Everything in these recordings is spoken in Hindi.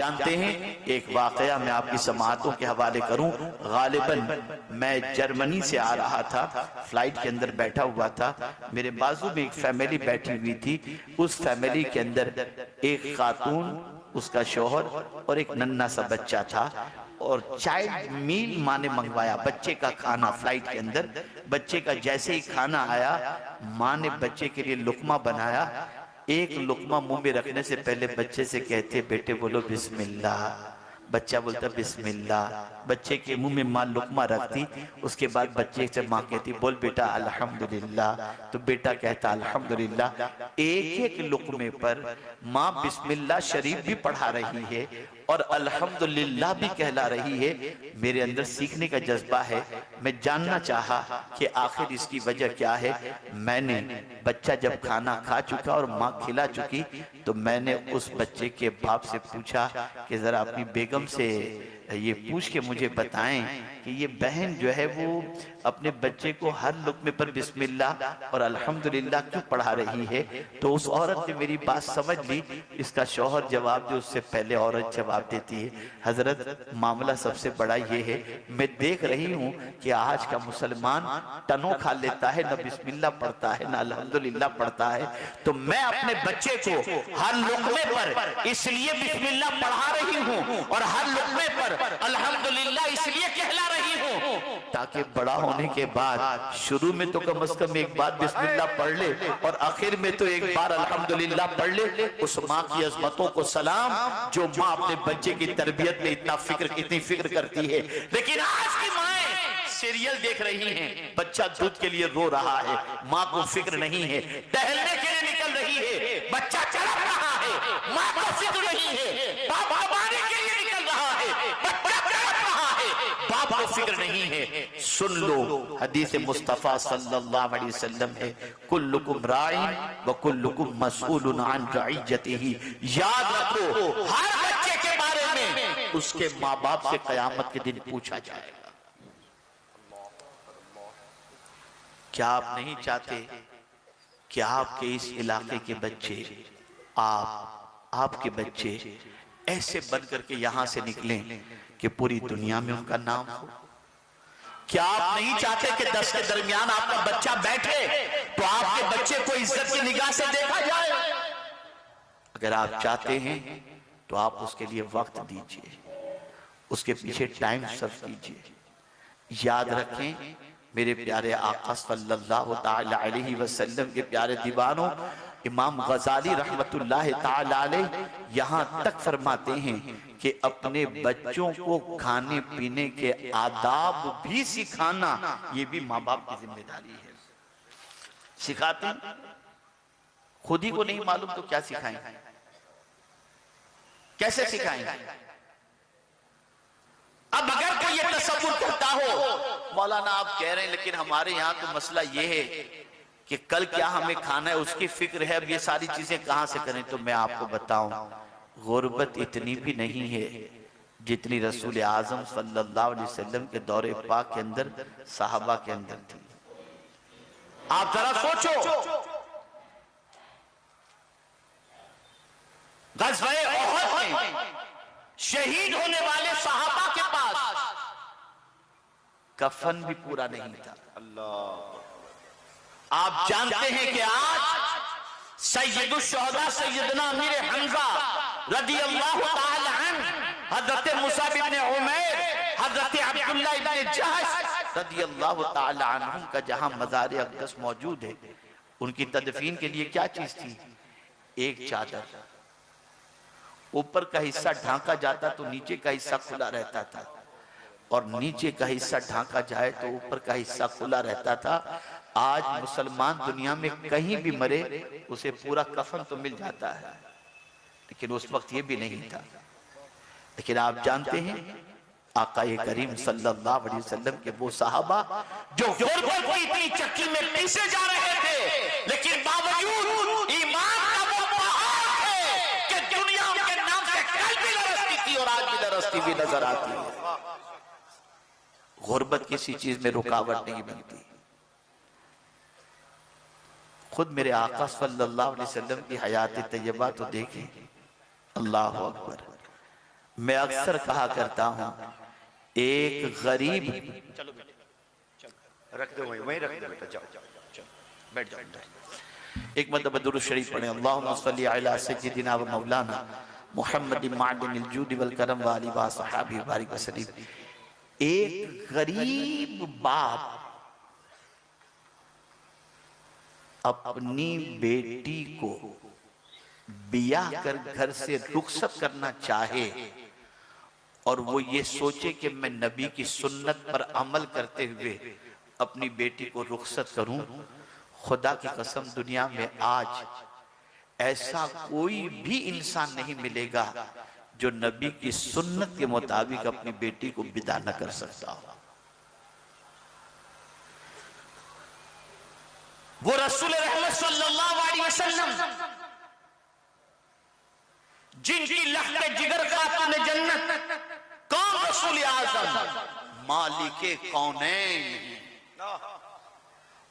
जानते हैं, एक वाकया मैं आपकी समाअतों के हवाले करूं। गालिबन मैं जर्मनी से आ रहा था, फ्लाइट के अंदर बैठा हुआ था, मेरे बाजू में एक फैमिली बैठी हुई थी। उस फैमिली के अंदर एक खातून, उसका शौहर और एक नन्हा सा बच्चा था। और चाइल्ड मील माँ ने मंगवाया, बच्चे का खाना फ्लाइट के अंदर। बच्चे का जैसे ही खाना आया, माँ ने बच्चे के लिए लुकमा बनाया। एक लुकमा मुंह में रखने से पहले बच्चे से कहते, बेटे बोलो बिस्मिल्लाह। बच्चा बोलता बिस्मिल्लाह। बच्चे के मुंह में माँ लुकमा रखती, उसके बाद बच्चे से माँ कहती, बोल बेटा अल्हम्दुलिल्लाह। तो बेटा कहता अल्हम्दुलिल्लाह। एक एक लुकमे पर माँ बिस्मिल्लाह शरीफ भी पढ़ा रही है और अल्हम्दुलिल्लाह भी कहला रही है। मेरे अंदर सीखने का जज्बा है। मैं जानना चाहा कि आखिर इसकी वजह क्या है। मैंने बच्चा जब खाना खा चुका और माँ खिला चुकी, तो मैंने उस बच्चे के बाप से पूछा कि जरा अपनी बेगम से ये पूछ के मुझे बताएं कि ये बहन जो है वो अपने बच्चे को हर लुकमे पर बिस्मिल्लाह और अल्हम्दुलिल्लाह क्यों पढ़ा रही है। तो उस औरत ने मेरी बात समझ ली। इसका शौहर जवाब दे, उससे पहले औरत जवाब देती है, हजरत मामला सबसे बड़ा ये है, मैं देख रही हूँ कि आज का मुसलमान टनो खा लेता है, न बिस्मिल्लाह पढ़ता है, न अल्हम्दुलिल्लाह पढ़ता है। तो मैं अपने बच्चे को हर लुकमे पर इसलिए बिस्मिल्लाह पढ़ा रही हूँ और हर लुकमे पर अल्हम्दुलिल्लाह इसलिए कहला रही हूँ, ताकि बड़ा होने के बाद शुरू में तो कम से कम एक बार बिस्मिल्लाह पढ़ ले और आखिर में तो एक बार अल्हम्दुलिल्लाह पढ़ ले। उस माँ की अजमतों को सलाम, जो माँ अपने बच्चे की तरबियत में इतनी फिक्र करती है। लेकिन आज की माएं सीरियल देख रही हैं, बच्चा दूध के लिए रो रहा है, माँ को फिक्र नहीं है। टहलने के लिए निकल रही है, बच्चा तड़प रहा है, माँ को फिक्र नहीं है। बाप कमाने के लिए निकल रहा है, बच्चा तड़प रहा है, बाप को फिक्र नहीं है। सुन लो, हदीस मुस्तफा सल्लल्लाहु अलैहि वसल्लम है, कुल्लुकुम राइन व कुल्लुकुम मसऊलुन अन रइयतिही। याद रखो, हर बच्चे के बारे में उसके माँ बाप से कयामत के दिन पूछा जाएगा। क्या आप नहीं चाहते कि आपके इस इलाके के बच्चे, आपके बच्चे ऐसे बन करके यहां से निकलें कि पूरी दुनिया में उनका नाम हो? क्या आप नहीं चाहते कि 10 के दरमियान आपका बच्चा बैठे तो आपके बच्चे को इज्जत की निगाह से देखा जाए? अगर आप चाहते हैं तो आप उसके लिए वक्त दीजिए, उसके पीछे टाइम सर्व कीजिए। याद रखें, मेरे प्यारे आका सल्लल्लाहु ताला अलैहि वसल्लम के प्यारे दीवानों, इमाम गजाली रहमतुल्लाह ताला अलैह यहाँ तक फरमाते हैं कि अपने बच्चों को खाने पीने के आदाब भी सिखाना, ये भी माँ बाप की जिम्मेदारी है। सिखाते खुद ही को नहीं मालूम तो क्या सिखाएं, कैसे सिखाएं? अब अगर कोई ये तसव्वुर करता हो, मौलाना आप कह रहे हैं लेकिन हमारे यहाँ तो मसला ये है कि कल क्या हमें खाना है उसकी फिक्र है, अब ये सारी चीजें कहां से करें? तो मैं आपको बताऊं, गुर्बत इतनी भी नहीं है जितनी रसूल आजम सल्लल्लाहु अलैहि वसल्लम के दौरे पाक के अंदर सहाबा के अंदर थी। आप जरा सोचो, ग़ज़वे उहद में शहीद होने वाले सहाबा के पास कफन भी पूरा नहीं था। अल्लाह, आप जानते हैं कि आज सैयदुश शुहदा सैयदना अमीर हमजा रदियल्लाहु ताला अन्हु, हजरत मुसाब इब्न उमैर, हजरत अब्दुल्लाह इब्न जहश रदियल्लाहु ताला अन्हुम का जहां मज़ार अक़दस मौजूद है, उनकी तदफीन के लिए क्या चीज थी? एक चादर। ऊपर का हिस्सा ढांका जाता तो नीचे का हिस्सा खुला रहता था, और नीचे का हिस्सा ढांका जाए तो ऊपर का हिस्सा खुला रहता था। आज मुसलमान दुनिया में कहीं भी मरे उसे पूरा कफन तो मिल जाता है, लेकिन उस वक्त ये भी नहीं था। लेकिन आप जानते हैं आका करीम सल्लल्लाहु अलैहि वसल्लम के वो सहाबा जो गुर्बत की इतनी चक्की में पीसे जा रहे थे, लेकिन बावजूद ईमान का वो पहाड़ थे कि दुनिया उनके नाम से कल भी लरसती थी और आज भी लरसती भी नजर आती है। गुर्बत किसी चीज में रुकावट नहीं बनती। खुद मेरे आका सल्लल्लाहु अलैहि वसल्लम की हयात तैयबा तो देखें, अल्लाह अकबर। मैं अक्सर कहा करता हूं, एक गरीब, चलो रख दो वहीं रख दो बेटा, जाओ बैठ जाओ। एक मतलब दुरूद शरीफ पढ़े, अल्लाहुम्मा सल्ली अला सय्यिदिना व मौलाना मुहम्मद मादिनिल जूद वल करम व आलि व सहाबी व बारिक वसल्लम। एक गरीब बाप अपनी बेटी को बियाह कर घर से रुखसत करना चाहे और वो ये सोचे कि मैं नबी की सुन्नत पर अमल करते हुए अपनी बेटी को रुखसत करूं, खुदा की कसम दुनिया में आज ऐसा कोई भी इंसान नहीं मिलेगा जो नबी की सुन्नत के मुताबिक अपनी बेटी को विदा न कर सकता हो। वो रसूल रहमत सल्लल्लाहु अलैहि वसल्लम जिनकी लहके जिगर खातून जन्नत, कौन रसूल आज़म, मालिके कौनैन,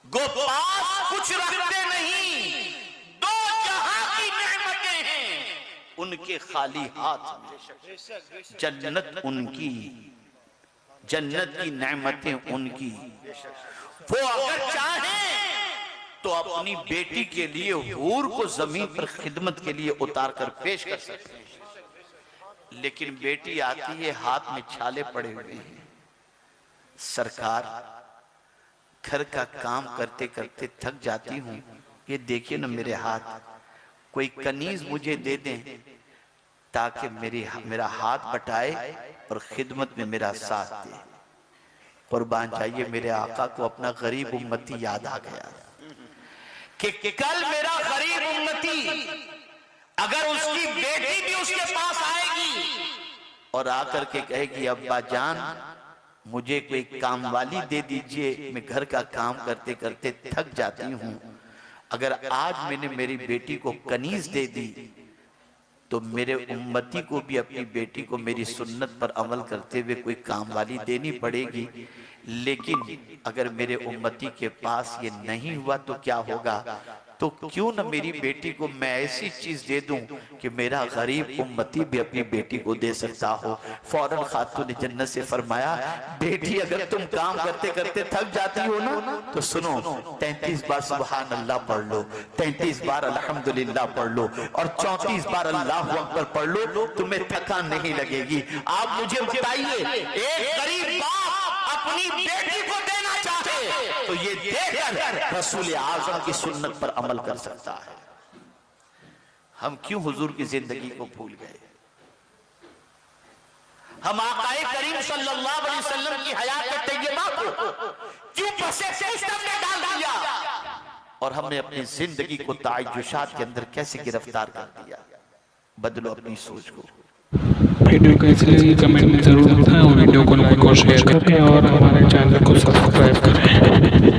गो पास कुछ रखते नहीं, दो जहां की नेमतें हैं उनके खाली हाथ में, जन्नत उनकी, जन्नत की नेमतें उनकी। वो अगर चाहें तो अपनी बेटी के लिए हूर को जमीन पर खिदमत के लिए उतार कर पेश कर सकते हैं, लेकिन बेटी आती है हाथ में छाले पड़े हुए हैं, सरकार घर का काम करते करते थक जाती हूं, ये देखिए ना मेरे हाथ, कोई कनीज मुझे दे दें ताकि मेरा हाथ बटाए और खिदमत में मेरा साथ दे। कुर्बान चाहिए मेरे आका को अपना गरीब उम्मती याद आ गया कि कल मेरा गरीब उम्मती अगर उसकी बेटी भी उसके पास आएगी और आकर के कहेगी अब्बा जान मुझे कोई काम वाली दे दीजिए, मैं घर का काम करते करते थक जाती हूं, अगर आज मैंने मेरी बेटी को कनीज दे दी तो मेरे उम्मती को भी अपनी बेटी को मेरी सुन्नत पर अमल करते हुए कोई काम वाली देनी पड़ेगी। लेकिन अगर मेरे उम्मती के पास ये नहीं हुआ तो क्या होगा, तो क्यों न मेरी बेटी को मैं ऐसी चीज दे दूं कि मेरा गरीब उम्मती भी अपनी बेटी को दे सकता हो। फौरन खातून जन्नत से फरमाया, बेटी अगर तुम काम करते करते थक जाती हो ना तो सुनो, 33 बार सुभान अल्लाह पढ़ लो, 33 बार अल्हम्दुलिल्लाह पढ़ लो और 34 बार अल्लाहु अकबर पढ़ लो, तुम्हें थकान नहीं लगेगी। आप मुझे बताइए, एक गरीब बाप अपनी बेटी को देना चाहे तो ये देकर रसूल आज़म की सुन्नत पर अमल कर सकता है। हम क्यों हुजूर की जिंदगी को भूल गए? हम आक़ाए करीम सल्लल्लाहु अलैहि वसल्लम की हयात तैयबा को क्यों पसे सिस्टम में डाल दिया और हमने अपनी जिंदगी को ताजुशात के अंदर कैसे गिरफ्तार कर दिया? बदलो अपनी सोच को। वीडियो कैसी लगी कमेंट में जरूर बताएं और वीडियो को लाइक और शेयर करें और हमारे चैनल को सब्सक्राइब करें।